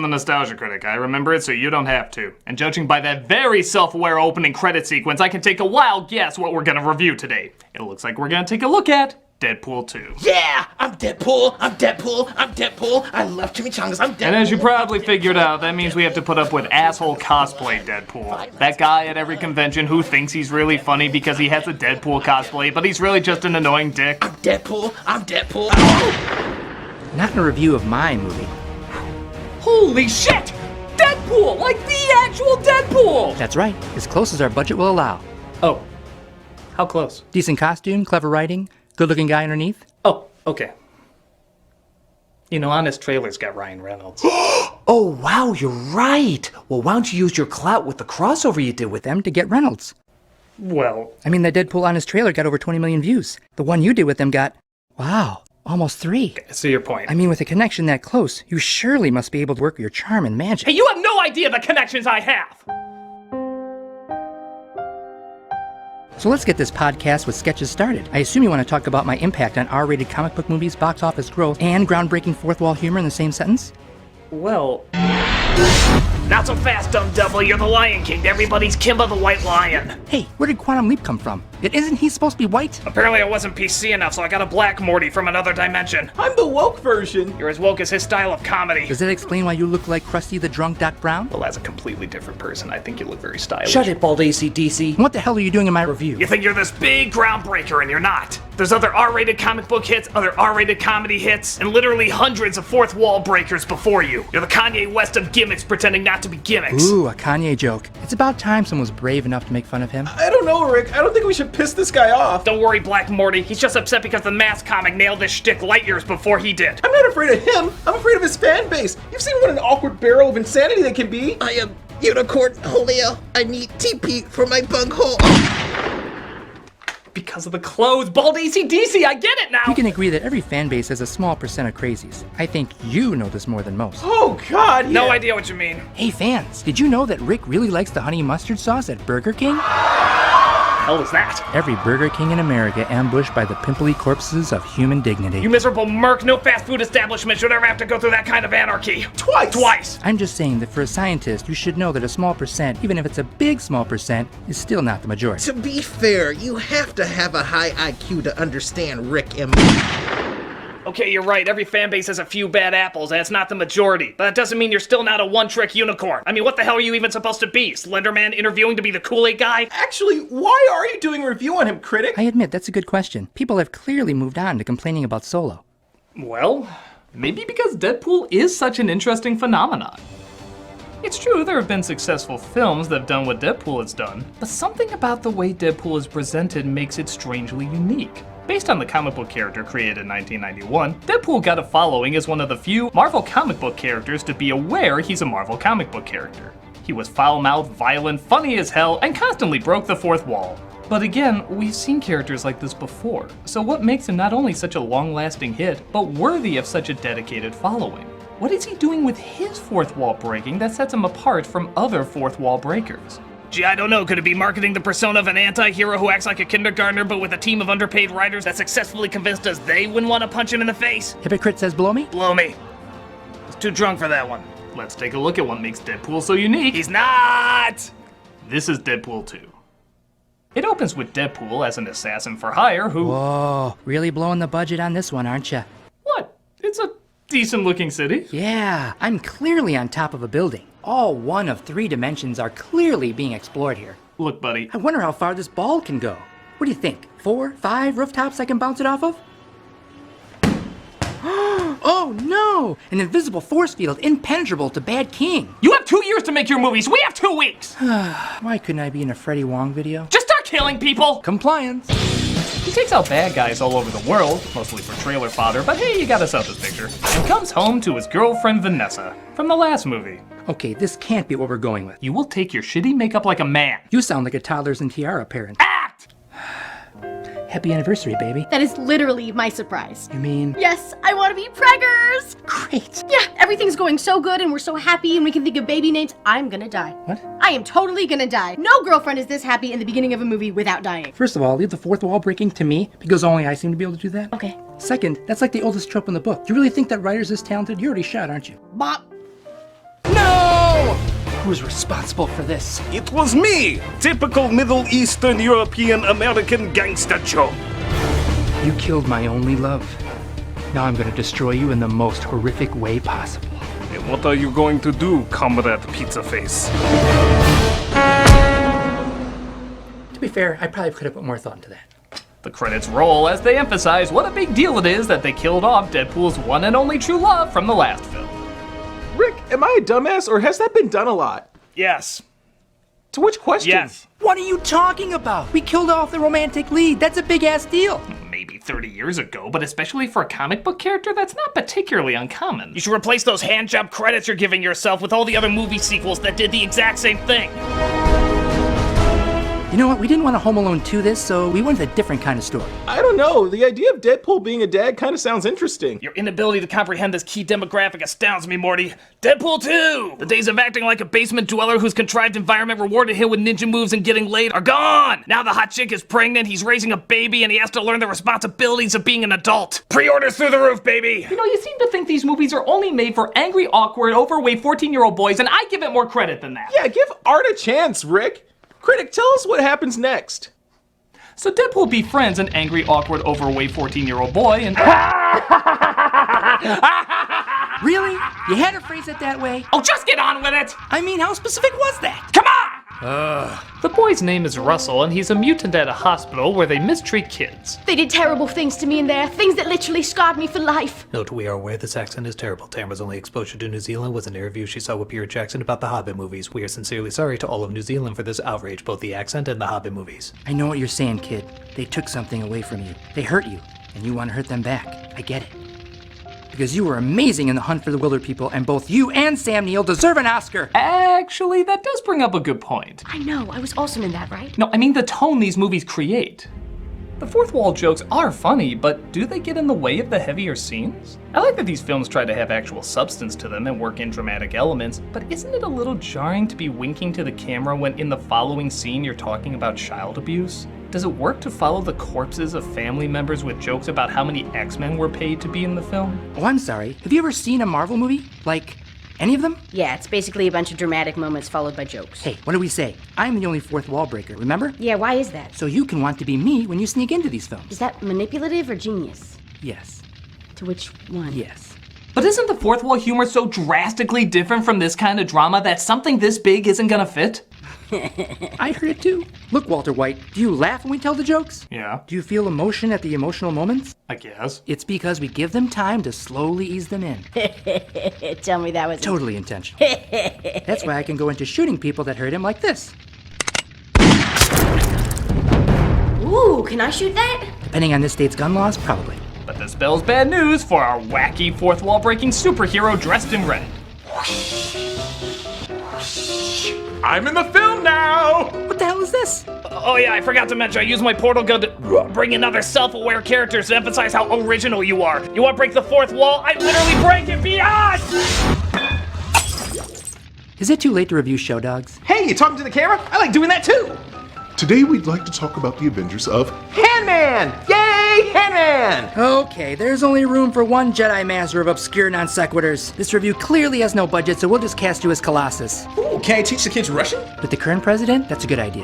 nostalgia critic. I remember it, so you don't have to. And judging by that very self-aware opening credit sequence, I can take a wild guess what we're gonna review today. It looks like we're gonna take a look at Deadpool 2. Yeah! I'm Deadpool! I'm Deadpool! I'm Deadpool! I love chimichangas! I'm Deadpool! And as you probably figured out, that means we have to put up with asshole cosplay Deadpool. That guy at every convention who thinks he's really funny because he has a Deadpool cosplay, but he's really just an annoying dick. I'm Deadpool! I'm Deadpool! Not in a review of my movie. Holy shit! Deadpool! Like the actual Deadpool! That's right, as close as our budget will allow. Oh. How close? Decent costume, clever writing, good-looking guy underneath. Oh, okay. You know, Honest Trailer's got Ryan Reynolds. Oh, wow, you're right. Well, why don't you use your clout with the crossover you did with Them to get Reynolds. Well, I mean, that Deadpool on his trailer got over 20 million views. The one you did with them got, wow, almost 3. I see your point. I mean, with a connection that close, you surely must be able to work your charm and magic. Hey, you have no idea the connections I have! So let's get this podcast with sketches started. I assume you want to talk about my impact on R-rated comic book movies, box office growth, and groundbreaking fourth wall humor in the same sentence? Well... Not so fast, dumb devil. You're the Lion King. Everybody's Kimba the White Lion. Hey, where did Quantum Leap come from? Isn't he supposed to be white? Apparently I wasn't PC enough, so I got a black Morty from another dimension. I'm the woke version! You're as woke as his style of comedy. Does that explain why you look like Krusty the Drunk Doc Brown? Well, as a completely different person, I think you look very stylish. Shut it, bald AC/DC. What the hell are you doing in my review? You think you're this big groundbreaker, and you're not. There's other R-rated comic book hits, other R-rated comedy hits, and literally hundreds of fourth wall breakers before you. You're the Kanye West of gimmicks pretending not to be gimmicks. Ooh, a Kanye joke. It's about time someone was brave enough to make fun of him. I don't know, Rick. I don't think we should piss this guy off. Don't worry, Black Morty. He's just upset because the Mask comic nailed this shtick light years before he did. I'm not afraid of him. I'm afraid of his fan base. You've seen what an awkward barrel of insanity they can be. I am unicorn Julio. I need TP for my bunghole. Because of the clothes, bald AC/DC, I get it now! We can agree that every fan base has a small percent of crazies. I think you know this more than most. Oh, God, yeah. No idea what you mean. Hey fans, did you know that Rick really likes the honey mustard sauce at Burger King? Hell is that? Every Burger King in America ambushed by the pimply corpses of human dignity. You miserable merc, no fast food establishment should ever have to go through that kind of anarchy. Twice! I'm just saying that for a scientist, you should know that a small percent, even if it's a big small percent, is still not the majority. To be fair, you have to have a high IQ to understand Rick and Okay, you're right. Every fan base has a few bad apples, and it's not the majority. But that doesn't mean you're still not a one-trick unicorn. I mean, what the hell are you even supposed to be? Slenderman interviewing to be the Kool-Aid guy? Actually, why are you doing a review on him, critic? I admit, that's a good question. People have clearly moved on to complaining about Solo. Well, maybe because Deadpool is such an interesting phenomenon. It's true, there have been successful films that have done what Deadpool has done, but something about the way Deadpool is presented makes it strangely unique. Based on the comic book character created in 1991, Deadpool got a following as one of the few Marvel comic book characters to be aware he's a Marvel comic book character. He was foul-mouthed, violent, funny as hell, and constantly broke the fourth wall. But again, we've seen characters like this before, so what makes him not only such a long-lasting hit, but worthy of such a dedicated following? What is he doing with his fourth wall breaking that sets him apart from other fourth wall breakers? Gee, I don't know. Could it be marketing the persona of an anti-hero who acts like a kindergartner but with a team of underpaid writers that successfully convinced us they wouldn't want to punch him in the face? Hypocrite says blow me? Blow me. I was too drunk for that one. Let's take a look at what makes Deadpool so unique. He's not! This is Deadpool 2. It opens with Deadpool as an assassin for hire who... Whoa, really blowing the budget on this one, aren't ya? What? It's a decent-looking city. Yeah, I'm clearly on top of a building. All one of 3 dimensions are clearly being explored here. Look, buddy. I wonder how far this ball can go. What do you think? 4, 5 rooftops I can bounce it off of? Oh no! An invisible force field impenetrable to Bad King. You have 2 years to make your movies. We have 2 weeks. Why couldn't I be in a Freddie Wong video? Just start killing people. Compliance. He takes out bad guys all over the world, mostly for trailer fodder, but hey, you gotta sell this picture. And comes home to his girlfriend Vanessa, from the last movie. Okay, this can't be what we're going with. You will take your shitty makeup like a man. You sound like a toddlers and tiara parent. Act! Happy anniversary, baby. That is literally my surprise. You mean? Yes, I want to be preggers! Great. Yeah, everything's going so good and we're so happy and we can think of baby names. I'm gonna die. What? I am totally gonna die. No girlfriend is this happy in the beginning of a movie without dying. First of all, leave the fourth wall breaking to me, because only I seem to be able to do that. Okay. Second, that's like the oldest trope in the book. You really think that writer's this talented? You're already shot, aren't you? Bop. Who's responsible for this? It was me! Typical Middle Eastern European American gangster joke. You killed my only love. Now I'm gonna destroy you in the most horrific way possible. And what are you going to do, Comrade Pizza Face? To be fair, I probably could have put more thought into that. The credits roll as they emphasize what a big deal it is that they killed off Deadpool's one and only true love from the last film. Rick, am I a dumbass or has that been done a lot? Yes. To which question? Yes. What are you talking about? We killed off the romantic lead. That's a big-ass deal. Maybe 30 years ago, but especially for a comic book character, that's not particularly uncommon. You should replace those handjob credits you're giving yourself with all the other movie sequels that did the exact same thing. You know what? We didn't want a Home Alone 2 this, so we wanted a different kind of story. I don't know. The idea of Deadpool being a dad kind of sounds interesting. Your inability to comprehend this key demographic astounds me, Morty. Deadpool 2! The days of acting like a basement dweller whose contrived environment rewarded him with ninja moves and getting laid are gone! Now the hot chick is pregnant, he's raising a baby, and he has to learn the responsibilities of being an adult. Pre-orders through the roof, baby! You know, you seem to think these movies are only made for angry, awkward, overweight 14-year-old boys, and I give it more credit than that. Yeah, give art a chance, Rick. Critic, tell us what happens next. So Deadpool befriends an angry, awkward, overweight 14-year-old boy and... Really? You had to phrase it that way? Oh, just get on with it! I mean, how specific was that? Come on! The boy's name is Russell, and he's a mutant at a hospital where they mistreat kids. They did terrible things to me in there, things that literally scarred me for life. Note, we are aware this accent is terrible. Tamara's only exposure to New Zealand was an interview she saw with Peter Jackson about the Hobbit movies. We are sincerely sorry to all of New Zealand for this outrage, both the accent and the Hobbit movies. I know what you're saying, kid. They took something away from you. They hurt you, and you want to hurt them back. I get it. Because you were amazing in The Hunt for the Wilder People, and both you and Sam Neill deserve an Oscar! Actually, that does bring up a good point. I know, I was awesome in that, right? No, I mean the tone these movies create. The fourth wall jokes are funny, but do they get in the way of the heavier scenes? I like that these films try to have actual substance to them and work in dramatic elements, but isn't it a little jarring to be winking to the camera when in the following scene you're talking about child abuse? Does it work to follow the corpses of family members with jokes about how many X-Men were paid to be in the film? Oh, I'm sorry. Have you ever seen a Marvel movie? Like, any of them? Yeah, it's basically a bunch of dramatic moments followed by jokes. Hey, what do we say? I'm the only fourth wall breaker, remember? Yeah, why is that? So you can want to be me when you sneak into these films. Is that manipulative or genius? Yes. To which one? Yes. But isn't the fourth wall humor so drastically different from this kind of drama that something this big isn't gonna fit? I heard it too. Look, Walter White, do you laugh when we tell the jokes? Yeah, Do you feel emotion at the emotional moments? I guess. It's because we give them time to slowly ease them in. Tell me that was... Totally intentional. That's why I can go into shooting people that hurt him like this. Ooh, can I shoot that? Depending on this state's gun laws, probably. But this spells bad news for our wacky fourth wall breaking superhero dressed in red. I'm in the film now! What the hell is this? Oh yeah, I forgot to mention I used my portal gun to bring in other self-aware characters to emphasize how original you are. You want to break the fourth wall? I literally break it beyond! Is it too late to review Show Dogs? Hey, you talking to the camera? I like doing that too! Today we'd like to talk about the Avengers of Handman! Yay, Handman! Okay, there's only room for one Jedi Master of obscure non sequiturs. This review clearly has no budget, so we'll just cast you as Colossus. Ooh, can I teach the kids Russian? With the current president, that's a good idea.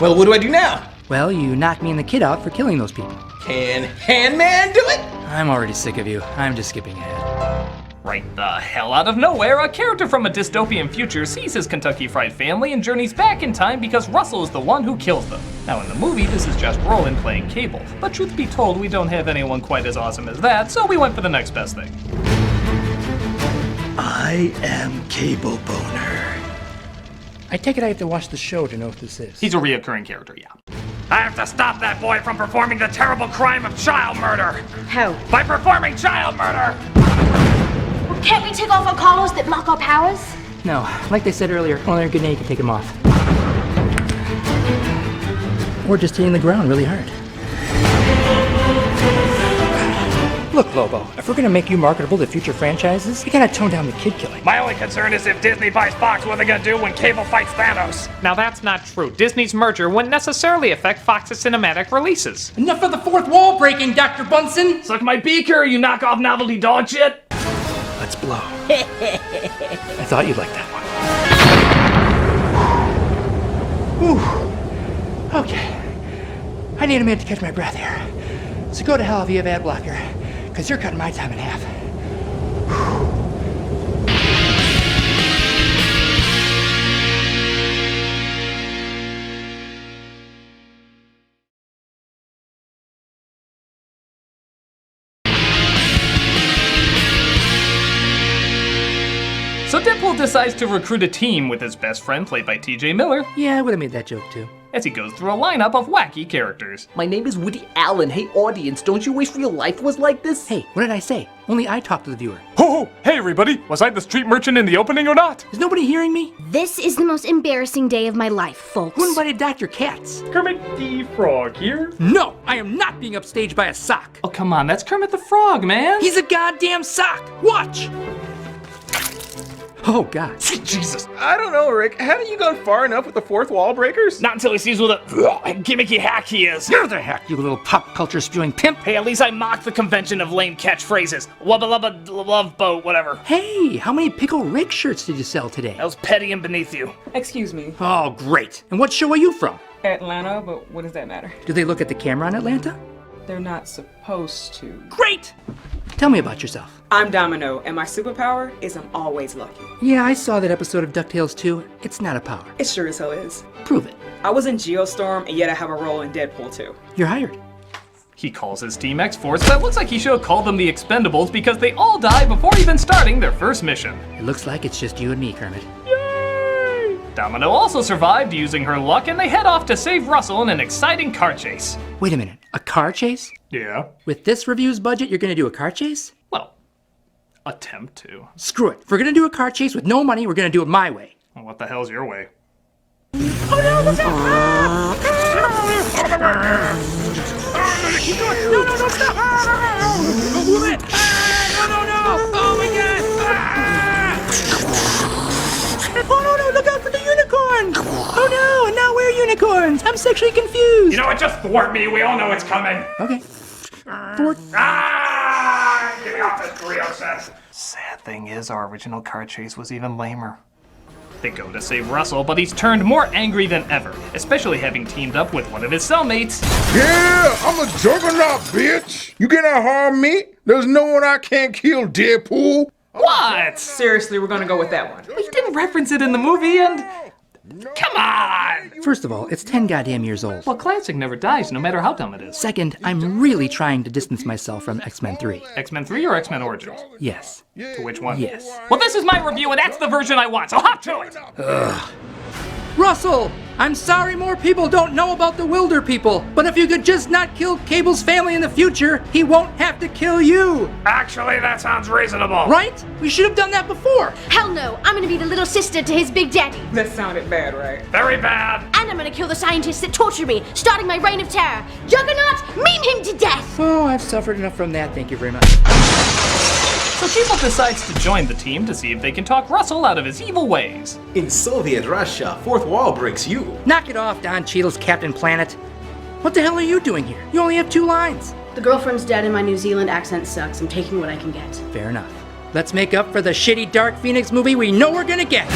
Well, what do I do now? Well, you knock me and the kid out for killing those people. Can Handman do it? I'm already sick of you. I'm just skipping ahead. Right the hell out of nowhere, a character from a dystopian future sees his Kentucky Fried family and journeys back in time because Russell is the one who kills them. Now in the movie, this is just Roland playing Cable, but truth be told, we don't have anyone quite as awesome as that, so we went for the next best thing. I am Cable Boner. I take it I have to watch the show to know what this is. He's a reoccurring character, yeah. I have to stop that boy from performing the terrible crime of child murder! How? By performing child murder! Can't we take off our collars that mock our powers? No, like they said earlier, only a grenade can take them off. Or just hitting the ground really hard. Look, Lobo, if we're gonna make you marketable to future franchises, you gotta tone down the kid killing. My only concern is if Disney buys Fox, what are they gonna do when Cable fights Thanos? Now that's not true. Disney's merger wouldn't necessarily affect Fox's cinematic releases. Enough of the fourth wall breaking, Dr. Bunsen! Suck my beaker, you knockoff novelty dog shit! Let's blow. I thought you'd like that one. Whew. Okay. I need a minute to catch my breath here. So go to hell if you have ad blocker, because you're cutting my time in half. So Deadpool decides to recruit a team with his best friend, played by TJ Miller, Yeah, I would have made that joke too. as he goes through a lineup of wacky characters. My name is Woody Allen. Hey, audience, don't you wish real life was like this? Hey, what did I say? Only I talk to the viewer. Ho! Hey, everybody! Was I the street merchant in the opening or not? Is nobody hearing me? This is the most embarrassing day of my life, folks. Who invited Dr. Katz? Kermit the Frog here. No, I am not being upstaged by a sock. Oh, come on, that's Kermit the Frog, man. He's a goddamn sock. Watch. Oh, God. Jesus. I don't know, Rick. Haven't you gone far enough with the fourth wall breakers? Not until he sees what a gimmicky hack he is. You're the hack, you little pop culture spewing pimp. Hey, at least I mocked the convention of lame catchphrases. Wubba lubba love boat, whatever. Hey, how many Pickle Rick shirts did you sell today? That was petty and beneath you. Excuse me. Oh, great. And what show are you from? Atlanta, but what does that matter? Do they look at the camera in Atlanta? They're not supposed to. Great! Tell me about yourself. I'm Domino, and my superpower is I'm always lucky. Yeah, I saw that episode of DuckTales 2. It's not a power. It sure as hell is. Prove it. I was in Geostorm, and yet I have a role in Deadpool 2. You're hired. He calls his team X-Force, but it looks like he should have called them the Expendables because they all die before even starting their first mission. It looks like it's just you and me, Kermit. Domino also survived using her luck, and they head off to save Russell in an exciting car chase. Wait a minute, a car chase? Yeah. With this review's budget, you're gonna do a car chase? Well, attempt to. Screw it. If we're gonna do a car chase with no money, we're gonna do it my way. Well, what the hell's your way? Oh no, what's that? No, don't stop! Don't move it! No! Oh my god! Oh no, look out for the unicorn! Oh no, and now we're unicorns! I'm sexually confused! You know what? Just thwart me. We all know it's coming. Okay. Thwart. Get me off this burrito set. Sad thing is, our original car chase was even lamer. They go to save Russell, but he's turned more angry than ever, especially having teamed up with one of his cellmates. Yeah, I'm a juggernaut, bitch. You cannot harm me. There's no one I can't kill, Deadpool. What? Seriously, we're gonna go with that one. We didn't reference it in the movie, and... Come on! First of all, it's 10 goddamn years old. Well, classic never dies, no matter how dumb it is. Second, I'm really trying to distance myself from X-Men 3. X-Men 3 or X-Men Origins? Yes. To which one? Yes. Well, this is my review, and that's the version I want, so hop to it! Ugh. Russell! I'm sorry more people don't know about the Wilder people, but if you could just not kill Cable's family in the future, he won't have to kill you! Actually, that sounds reasonable. Right? We should have done that before! Hell no, I'm gonna be the little sister to his big daddy. That sounded bad, right? Very bad. And I'm gonna kill the scientists that torture me, starting my reign of terror. Juggernaut, meme him to death! Oh, I've suffered enough from that, thank you very much. So Cable decides to join the team to see if they can talk Russell out of his evil ways. In Soviet Russia, fourth wall breaks you. Knock it off, Don Cheadle's Captain Planet. What the hell are you doing here? You only have 2 lines. The girlfriend's dead and my New Zealand accent sucks. I'm taking what I can get. Fair enough. Let's make up for the shitty Dark Phoenix movie we know we're gonna get.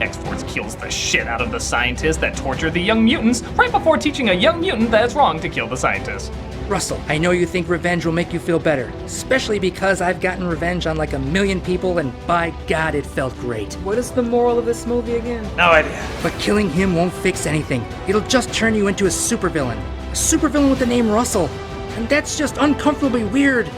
X-Force kills the shit out of the scientists that torture the young mutants right before teaching a young mutant that it's wrong to kill the scientists. Russell, I know you think revenge will make you feel better, especially because I've gotten revenge on like 1 million people, and by God, it felt great. What is the moral of this movie again? No idea. But killing him won't fix anything. It'll just turn you into a supervillain. A supervillain with the name Russell. And that's just uncomfortably weird.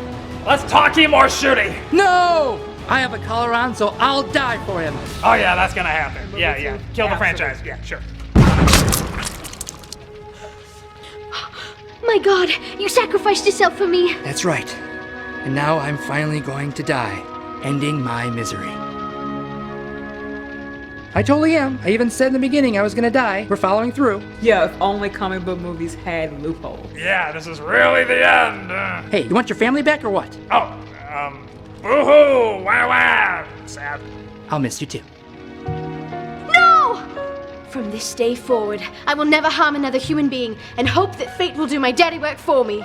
Let's talky more shooting. No! I have a collar on, so I'll die for him. Oh yeah, that's gonna happen. Yeah. Kill the franchise. Yeah, sure. My God, you sacrificed yourself for me. That's right. And now I'm finally going to die, ending my misery. I totally am. I even said in the beginning I was gonna die. We're following through. Yeah, if only comic book movies had loopholes. Yeah, this is really the end. Hey, you want your family back or what? Boo-hoo, wah. Sad. I'll miss you too. No! From this day forward, I will never harm another human being and hope that fate will do my daddy work for me.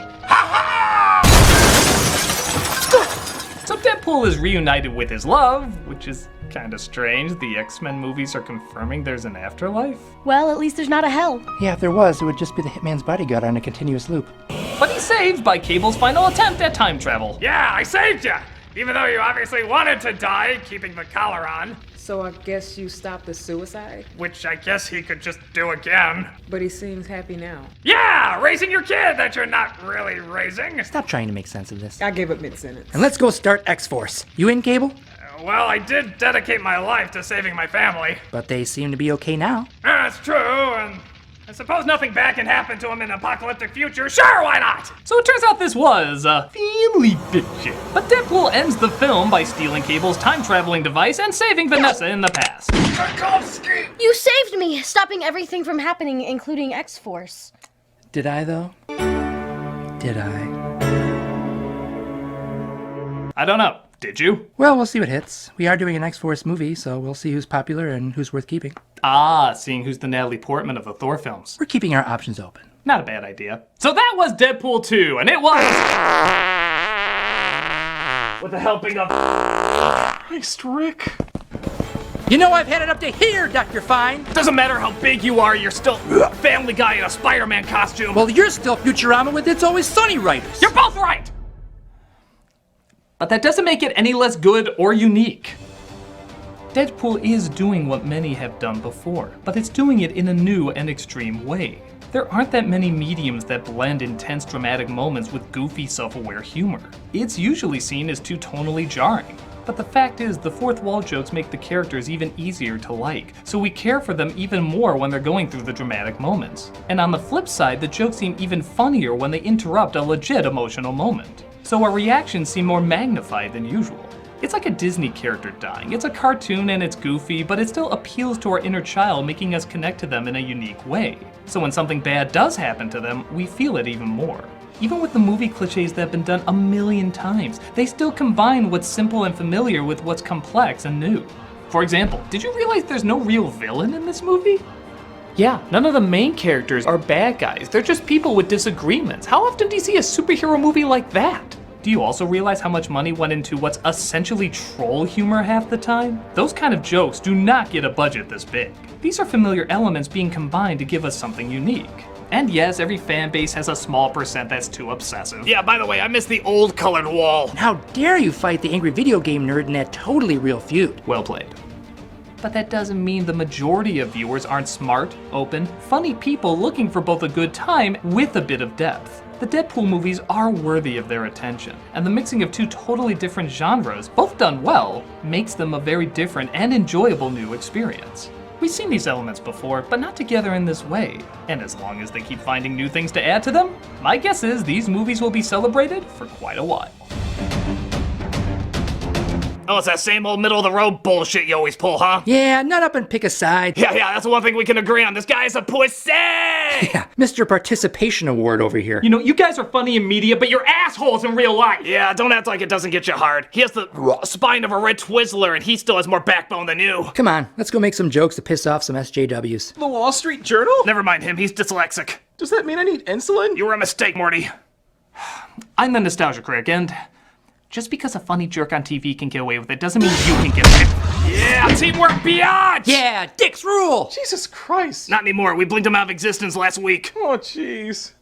So Deadpool is reunited with his love, which is Kinda strange, the X-Men movies are confirming there's an afterlife? Well, at least there's not a hell. Yeah, if there was, it would just be the Hitman's bodyguard on a continuous loop. But he's saved by Cable's final attempt at time travel. Yeah, I saved you! Even though you obviously wanted to die, keeping the collar on. So I guess you stopped the suicide? Which I guess he could just do again. But he seems happy now. Yeah, raising your kid that you're not really raising. Stop trying to make sense of this. I gave up mid-sentence. And let's go start X-Force. You in, Cable? Well, I did dedicate my life to saving my family. But they seem to be okay now. That's true, and I suppose nothing bad can happen to him in an apocalyptic future. Sure, why not? So it turns out this was a family fiction. But Deadpool ends the film by stealing Cable's time-traveling device and saving Vanessa in the past. You saved me, stopping everything from happening, including X-Force. Did I, though? Did I? I don't know. Did you? Well, we'll see what hits. We are doing an X-Force movie, so we'll see who's popular and who's worth keeping. Ah, seeing who's the Natalie Portman of the Thor films. We're keeping our options open. Not a bad idea. So that was Deadpool 2, and it was... with the helping of... Christ, Rick. You know I've had it up to here, Dr. Fine. Doesn't matter how big you are, you're still Family Guy in a Spider-Man costume. Well, you're still Futurama with It's Always Sunny writers. You're both right! But that doesn't make it any less good or unique. Deadpool is doing what many have done before, but it's doing it in a new and extreme way. There aren't that many mediums that blend intense dramatic moments with goofy, self-aware humor. It's usually seen as too tonally jarring. But the fact is, the fourth wall jokes make the characters even easier to like, so we care for them even more when they're going through the dramatic moments. And on the flip side, the jokes seem even funnier when they interrupt a legit emotional moment. So our reactions seem more magnified than usual. It's like a Disney character dying. It's a cartoon and it's goofy, but it still appeals to our inner child, making us connect to them in a unique way. So when something bad does happen to them, we feel it even more. Even with the movie cliches that have been done a million times, they still combine what's simple and familiar with what's complex and new. For example, did you realize there's no real villain in this movie? Yeah, none of the main characters are bad guys. They're just people with disagreements. How often do you see a superhero movie like that? Do you also realize how much money went into what's essentially troll humor half the time? Those kind of jokes do not get a budget this big. These are familiar elements being combined to give us something unique. And yes, every fan base has a small percent that's too obsessive. Yeah, by the way, I miss the old colored wall. How dare you fight the angry video game nerd in that totally real feud? Well played. But that doesn't mean the majority of viewers aren't smart, open, funny people looking for both a good time with a bit of depth. The Deadpool movies are worthy of their attention, and the mixing of two totally different genres, both done well, makes them a very different and enjoyable new experience. We've seen these elements before, but not together in this way. And as long as they keep finding new things to add to them, my guess is these movies will be celebrated for quite a while. Oh, it's that same old middle-of-the-road bullshit you always pull, huh? Yeah, nut up and pick a side. Yeah, that's the one thing we can agree on. This guy is a pussy! Yeah, Mr. Participation Award over here. You know, you guys are funny in media, but you're assholes in real life! Yeah, don't act like it doesn't get you hard. He has the spine of a red Twizzler, and he still has more backbone than you. Come on, let's go make some jokes to piss off some SJWs. The Wall Street Journal? Never mind him, he's dyslexic. Does that mean I need insulin? You were a mistake, Morty. I'm the Nostalgia Critic, and just because a funny jerk on TV can get away with it doesn't mean you can get away with it. Yeah, teamwork biatch! Yeah, dicks rule! Jesus Christ. Not anymore, we blinked him out of existence last week. Oh, jeez.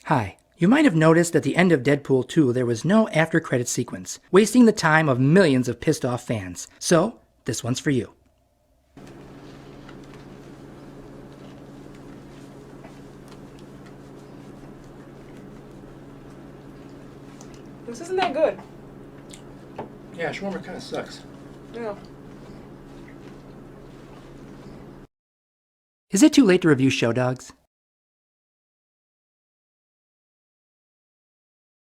Hi. You might have noticed at the end of Deadpool 2 there was no after-credit sequence, wasting the time of millions of pissed-off fans. So, this one's for you. This isn't that good. Yeah, shawarma kind of sucks. Yeah. Is it too late to review Show Dogs?